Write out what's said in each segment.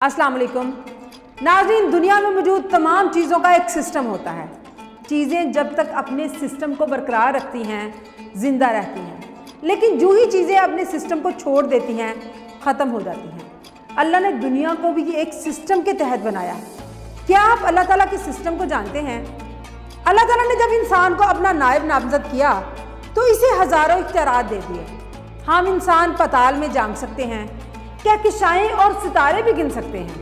अस्सलाम वालेकुम नाज़रीन, दुनिया में मौजूद तमाम चीज़ों का एक सिस्टम होता है। चीज़ें जब तक अपने सिस्टम को बरकरार रखती हैं ज़िंदा रहती हैं, लेकिन जो ही चीज़ें अपने सिस्टम को छोड़ देती हैं ख़त्म हो जाती हैं। अल्लाह ने दुनिया को भी एक सिस्टम के तहत बनाया। क्या आप अल्लाह ताला के सिस्टम को जानते हैं? अल्लाह ताला ने जब इंसान को अपना नायब नामज़द किया तो इसे हज़ारों इख्तियारात दे दिए। हम इंसान पाताल में जांघ सकते हैं, कहकशाएँ और सितारे भी गिन सकते हैं।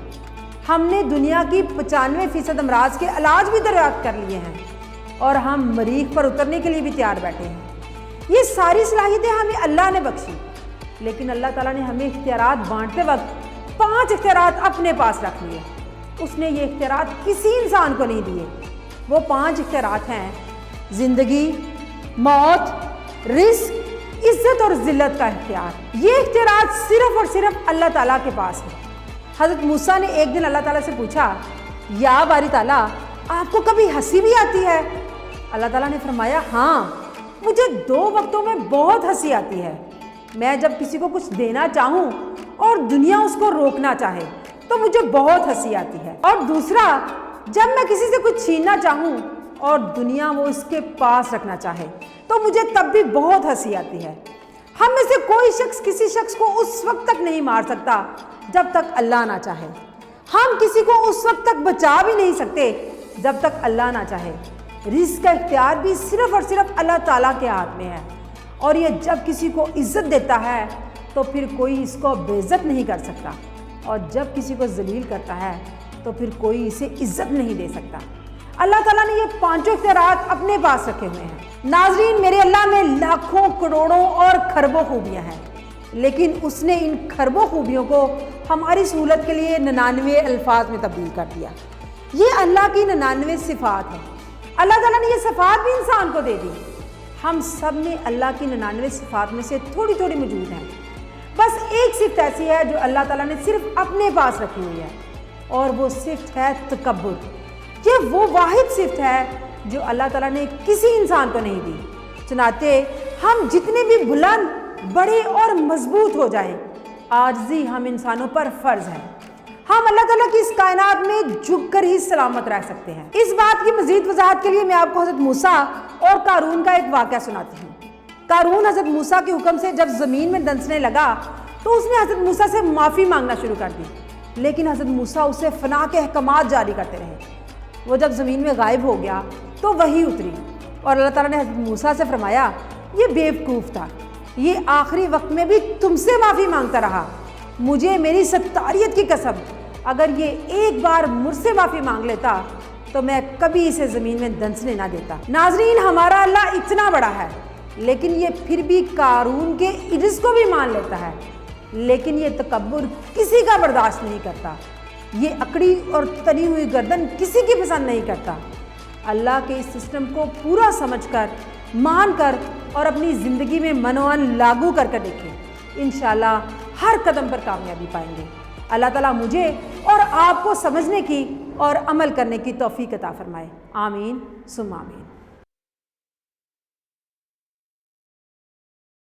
हमने दुनिया की 95% अमराज के इलाज भी दरियाफ्त कर लिए हैं और हम मरीख पर उतरने के लिए भी तैयार बैठे हैं। ये सारी सलाहियतें हमें अल्लाह ने बख्शी, लेकिन अल्लाह ताला ने हमें इख्तियारात बांटते वक्त 5 इख्तियारात अपने पास रख लिए। उसने ये इख्तियारात किसी इंसान को नहीं दिए। वो 5 इख्तियारात हैं: ज़िंदगी, मौत, रिस्क, इज्जत और ज़िल्लत का इख्तियार। ये इख्तियारात सिर्फ़ और सिर्फ अल्लाह ताला के पास है। हज़रत मूसा ने एक दिन अल्लाह ताला से पूछा, या बारी ताला, आपको कभी हंसी भी आती है? अल्लाह ताला ने फरमाया, हाँ, मुझे 2 वक्तों में बहुत हंसी आती है। मैं जब किसी को कुछ देना चाहूँ और दुनिया उसको रोकना चाहे तो मुझे बहुत हंसी आती है, और दूसरा, जब मैं किसी से कुछ छीनना चाहूँ और दुनिया वो इसके पास रखना चाहे तो मुझे तब भी बहुत हंसी आती है। हम में से कोई शख्स किसी शख्स को उस वक्त तक नहीं मार सकता जब तक अल्लाह ना चाहे। हम किसी को उस वक्त तक बचा भी नहीं सकते जब तक अल्लाह ना चाहे। रिस्क का इख्तियार भी सिर्फ़ और सिर्फ अल्लाह ताला के हाथ में है, और ये जब किसी को इज़्ज़त देता है तो फिर कोई इसको बेइज्जत नहीं कर सकता, और जब किसी को जलील करता है तो फिर कोई इसे इज़्ज़त नहीं दे सकता। अल्लाह ताला ने ये 5 इख्तियारात अपने पास रखे हुए हैं। नाज़रीन, मेरे अल्लाह में लाखों, करोड़ों और खरबों खूबियाँ हैं, लेकिन उसने इन खरबों खूबियों को हमारी सहूलत के लिए 99 अल्फाज में तब्दील कर दिया। ये अल्लाह की 99 सिफ़ात है। अल्लाह ताला ने ये सिफ़ात भी इंसान को दे दी। हम सब में अल्लाह की 99 सिफ़ात में से थोड़ी थोड़ी मौजूद हैं। बस एक सिफ़त ऐसी है जो अल्लाह ताला ने सिर्फ अपने पास रखी हुई है, और वो सिफ़त है तकब्बुर। ये वो वाहिद सिफ़त है जो अल्लाह ताला ने किसी इंसान को नहीं दी। चुनाते हम जितने भी बुलंद, बड़े और मजबूत हो जाएं, आजिज़ी हम इंसानों पर फ़र्ज़ है। हम अल्लाह ताला की इस कायनात में झुक कर ही सलामत रह सकते हैं। इस बात की मज़ीद वजाहत के लिए मैं आपको हज़रत मूसा और कारून का एक वाक़या सुनाती हूँ। कारून हज़रत मूसा के हुक्म से जब ज़मीन में दंसने लगा तो उसने हज़रत मूसा से माफ़ी मांगना शुरू कर दी, लेकिन हज़रत मूसा उसे फ़ना के अहकामात जारी करते रहे। वो जब ज़मीन में गायब हो गया तो वही उतरी, और अल्लाह ताला ने हज़रत मूसा से फरमाया, ये बेवकूफ़ था, ये आखिरी वक्त में भी तुमसे माफ़ी मांगता रहा। मुझे मेरी सत्तारियत की कसम, अगर ये एक बार मुझसे माफ़ी मांग लेता तो मैं कभी इसे ज़मीन में दंसने ना देता। नाज़रीन, हमारा अल्लाह इतना बड़ा है, लेकिन ये फिर भी कारून के इज्ज़त को भी मान लेता है, लेकिन ये तकब्बुर किसी का बर्दाश्त नहीं करता। ये अकड़ी और तनी हुई गर्दन किसी की पसंद नहीं करता। अल्लाह के इस सिस्टम को पूरा समझकर, मानकर और अपनी ज़िंदगी में मनोअन लागू करके देखें। इंशाअल्लाह हर कदम पर कामयाबी पाएंगे। अल्लाह ताला मुझे और आपको समझने की और अमल करने की तौफीक अता फरमाए। आमीन सुम्मा आमीन।